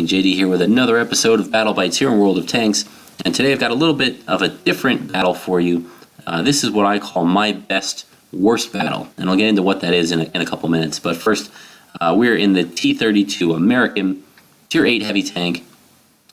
JD here with another episode of Battle by Tier in World of Tanks, and today I've got a little bit of a different battle for you. This is what I call my best worst battle, and I'll get into what that is in a couple minutes. But first, we're in the T32 American Tier VIII heavy tank,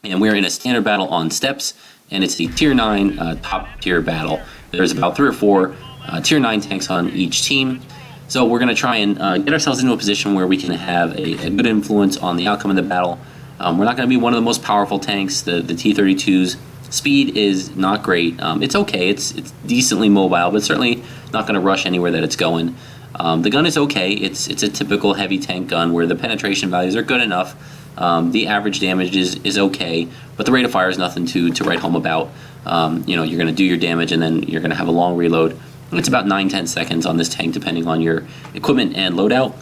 and we're in a standard battle on steps, and it's the Tier IX top tier battle. There's about 3 or 4 Tier IX tanks on each team. So we're going to try and get ourselves into a position where we can have a good influence on the outcome of the battle. We're not going to be one of the most powerful tanks. The T32's speed is not great. It's okay. It's decently mobile, but certainly not going to rush anywhere that it's going. The gun is okay. It's a typical heavy tank gun where the penetration values are good enough. The average damage is okay, but the rate of fire is nothing to write home about. You're going to do your damage and then you're going to have a long reload. It's about 9-10 seconds on this tank depending on your equipment and loadout.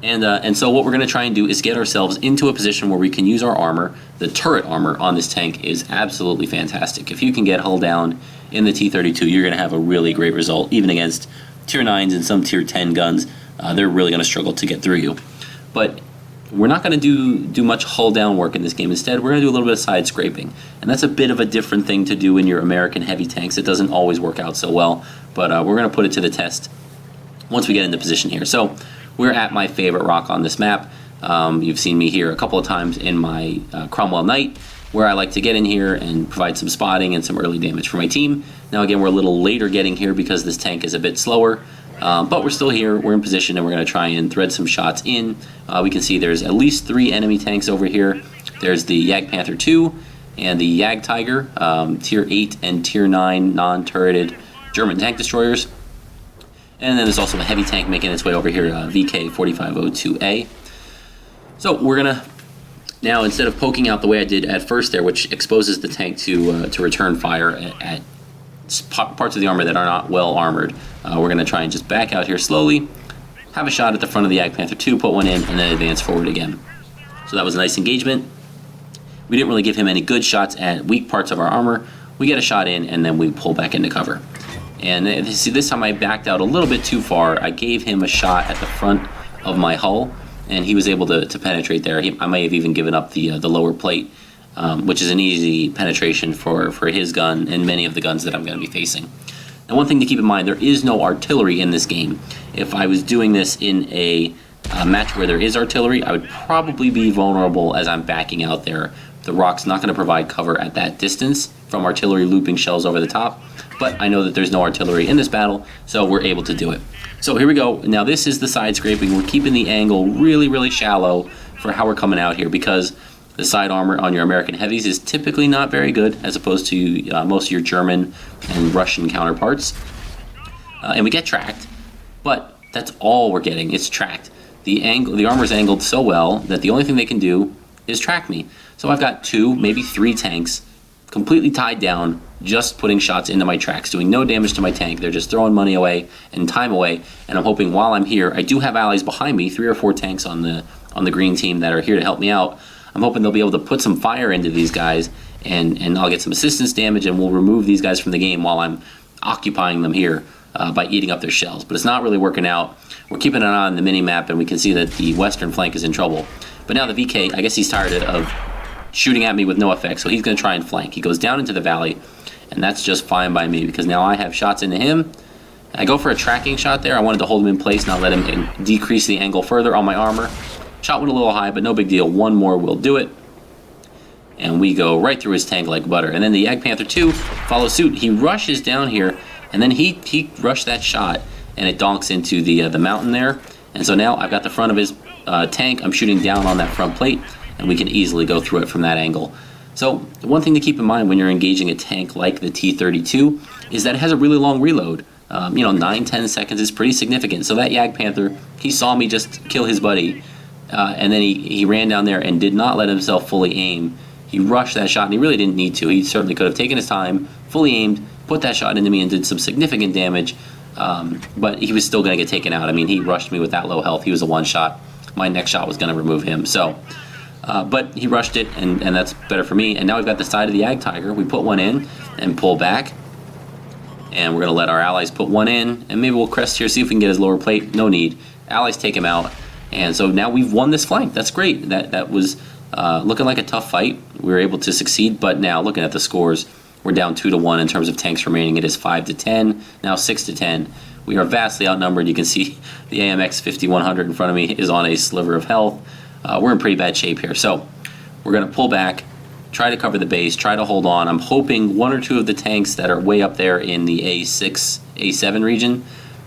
And so what we're going to try and do is get ourselves into a position where we can use our armor. The turret armor on this tank is absolutely fantastic. If you can get hull down in the T32, you're going to have a really great result. Even against Tier 9s and some Tier 10 guns, they're really going to struggle to get through you. But we're not going to do much hull down work in this game. Instead, we're going to do a little bit of side scraping. And that's a bit of a different thing to do in your American heavy tanks. It doesn't always work out so well, but we're going to put it to the test once we get into position here. So we're at my favorite rock on this map. You've seen me here a couple of times in my Cromwell Knight, where I like to get in here and provide some spotting and some early damage for my team. Now again, we're a little later getting here because this tank is a bit slower, but we're still here, we're in position, and we're going to try and thread some shots in. We can see there's at least 3 enemy tanks over here. There's the Jagdpanther II and the Jagdtiger, Tier 8 and Tier 9 non-turreted German tank destroyers. And then there's also a heavy tank making its way over here, VK4502A. So we're gonna now, instead of poking out the way I did at first there, which exposes the tank to return fire at parts of the armor that are not well armored, we're gonna try and just back out here slowly, have a shot at the front of the Jagdpanther II, put one in, and then advance forward again. So that was a nice engagement. We didn't really give him any good shots at weak parts of our armor. We get a shot in, and then we pull back into cover. And see, this time I backed out a little bit too far. I gave him a shot at the front of my hull, and he was able to penetrate there. I may have even given up the lower plate, which is an easy penetration for his gun and many of the guns that I'm going to be facing. Now, one thing to keep in mind, there is no artillery in this game. If I was doing this in a match where there is artillery, I would probably be vulnerable as I'm backing out there. The rock's not going to provide cover at that distance from artillery looping shells over the top, but I know that there's no artillery in this battle, so we're able to do it. So here we go. Now this is the side scraping. We're keeping the angle really, really shallow for how we're coming out here because the side armor on your American heavies is typically not very good as opposed to most of your German and Russian counterparts. And we get tracked, but that's all we're getting. It's tracked. The armor's angled so well that the only thing they can do is track me. So I've got 2, maybe 3 tanks completely tied down, just putting shots into my tracks, doing no damage to my tank. They're just throwing money away and time away, and I'm hoping while I'm here, I do have allies behind me, 3 or 4 tanks on the green team that are here to help me out. I'm hoping they'll be able to put some fire into these guys, and I'll get some assistance damage, and we'll remove these guys from the game while I'm occupying them here by eating up their shells. But it's not really working out. We're keeping an eye on the mini-map, and we can see that the western flank is in trouble. But now the VK, I guess he's tired of shooting at me with no effect, so he's going to try and flank. He goes down into the valley, and that's just fine by me because now I have shots into him. I go for a tracking shot there. I wanted to hold him in place, not let him decrease the angle further on my armor. Shot went a little high, but no big deal. One more will do it. And we go right through his tank like butter. And then the Jagdpanther II follows suit. He rushes down here, and then he rushed that shot, and it donks into the mountain there. And so now I've got the front of his tank. I'm shooting down on that front plate, and we can easily go through it from that angle. So one thing to keep in mind when you're engaging a tank like the T32 is that it has a really long reload. 9-10 seconds is pretty significant. So that Jagdpanther, he saw me just kill his buddy, and then he ran down there and did not let himself fully aim. He rushed that shot, and he really didn't need to. He certainly could have taken his time, fully aimed, put that shot into me, and did some significant damage, but he was still going to get taken out. I mean, he rushed me with that low health. He was a one-shot. My next shot was going to remove him. So, but he rushed it, and that's better for me. And now we've got the side of the Jagdtiger. We put one in and pull back. And we're going to let our allies put one in. And maybe we'll crest here, see if we can get his lower plate. No need. Allies take him out. And so now we've won this flank. That's great. That was Looking like a tough fight. We were able to succeed, but now looking at the scores, we're down 2-1 in terms of tanks remaining. It is 5-10, now 6-10. We are vastly outnumbered. You can see the AMX 5100 in front of me is on a sliver of health. We're in pretty bad shape here. So we're going to pull back, try to cover the base, try to hold on. I'm hoping one or two of the tanks that are way up there in the A6, A7 region,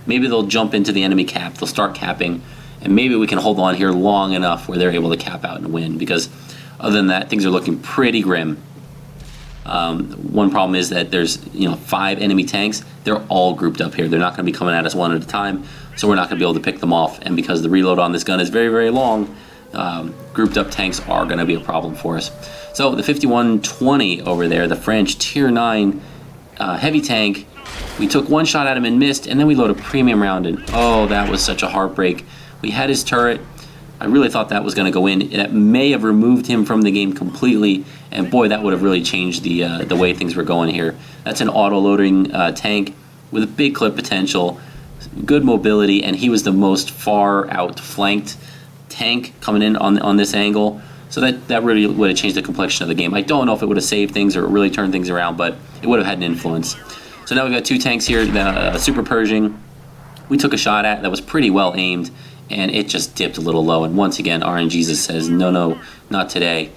maybe they'll jump into the enemy cap. They'll start capping, and maybe we can hold on here long enough where they're able to cap out and win, because other than that, things are looking pretty grim. One problem is that there's 5 enemy tanks. They're all grouped up here. They're not going to be coming at us one at a time, so we're not going to be able to pick them off. And because the reload on this gun is very, very long, grouped up tanks are going to be a problem for us. So the 5120 over there, the French Tier 9 heavy tank, we took one shot at him and missed, and then we load a premium round, and oh, that was such a heartbreak. We had his turret. I really thought that was going to go in. That may have removed him from the game completely, and boy, that would have really changed the way things were going here. That's an auto-loading tank with a big clip potential, good mobility, and he was the most far out-flanked tank coming in on this angle. So that really would have changed the complexion of the game. I don't know if it would have saved things or really turned things around, but it would have had an influence. So now we've got 2 tanks here, the Super Pershing. We took a shot at that was pretty well aimed, and it just dipped a little low. And once again, RNGesus says, no, not today.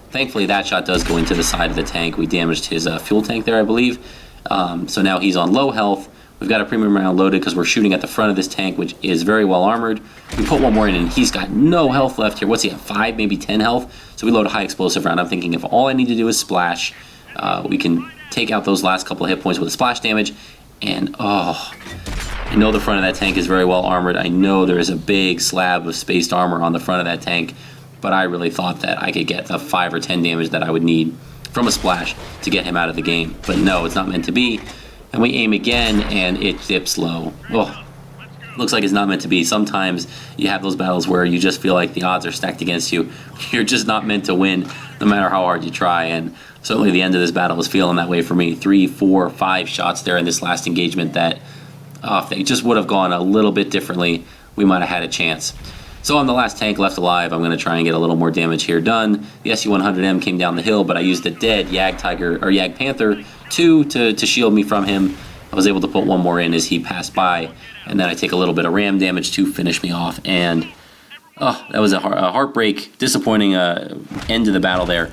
Thankfully, that shot does go into the side of the tank. We damaged his fuel tank there, I believe. So now he's on low health. We've got a premium round loaded because we're shooting at the front of this tank, which is very well armored. We put one more in, and he's got no health left here. What's he at, 5, maybe 10 health? So we load a high explosive round. I'm thinking if all I need to do is splash, we can take out those last couple of hit points with a splash damage. And I know the front of that tank is very well armored. I know there is a big slab of spaced armor on the front of that tank, but I really thought that I could get the 5 or 10 damage that I would need from a splash to get him out of the game. But no, it's not meant to be. And we aim again, and it dips low. Oh, looks like it's not meant to be. Sometimes you have those battles where you just feel like the odds are stacked against you. You're just not meant to win, no matter how hard you try. And certainly the end of this battle was feeling that way for me. 3, 4, 5 shots there in this last engagement that if they just would have gone a little bit differently, we might have had a chance. So I'm the last tank left alive. I'm going to try and get a little more damage here done. The SU-100M came down the hill, but I used a dead Yag Panther 2 to shield me from him. I was able to put one more in as he passed by, and then I take a little bit of ram damage to finish me off. And that was a heartbreak, disappointing end to the battle there.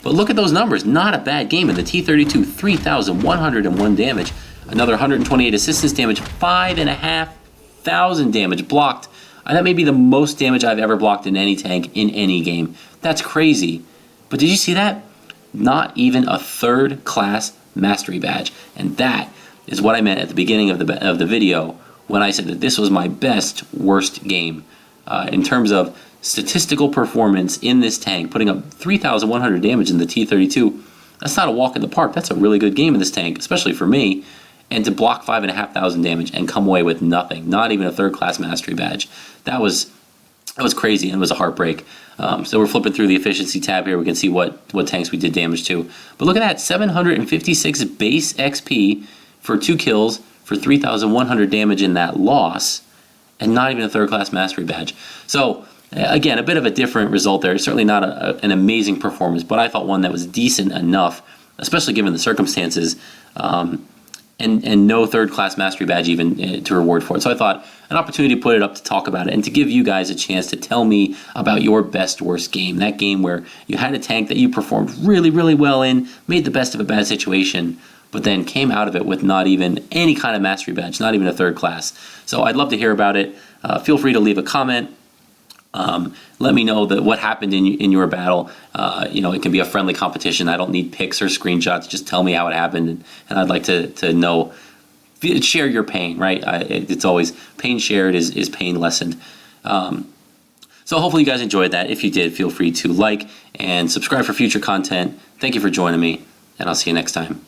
But look at those numbers. Not a bad game in the T32. 3,101 damage. Another 128 assistance damage. 5,500 damage blocked. That may be the most damage I've ever blocked in any tank in any game. That's crazy. But did you see that? Not even a 3rd class mastery badge. And that is what I meant at the beginning of the video when I said that this was my best worst game. In terms of statistical performance in this tank, putting up 3,100 damage in the T32, that's not a walk in the park. That's a really good game in this tank, especially for me. And to block 5,500 damage and come away with nothing, not even a 3rd class mastery badge, that was crazy, and it was a heartbreak. So we're flipping through the efficiency tab here. We can see what tanks we did damage to. But look at that, 756 base XP for 2 kills for 3,100 damage in that loss, and not even a 3rd class mastery badge. So again, a bit of a different result there. Certainly not an amazing performance, but I thought one that was decent enough, especially given the circumstances. And no 3rd class mastery badge even to reward for it. So I thought an opportunity to put it up to talk about it and to give you guys a chance to tell me about your best worst game. That game where you had a tank that you performed really, really well in, made the best of a bad situation, but then came out of it with not even any kind of mastery badge, not even a 3rd class. So I'd love to hear about it. Feel free to leave a comment. Let me know what happened in your battle. It can be a friendly competition. I don't need pics or screenshots. Just tell me how it happened, and I'd like to know. Share your pain, right? It's always pain shared is pain lessened. So hopefully you guys enjoyed that. If you did, feel free to like and subscribe for future content. Thank you for joining me, and I'll see you next time.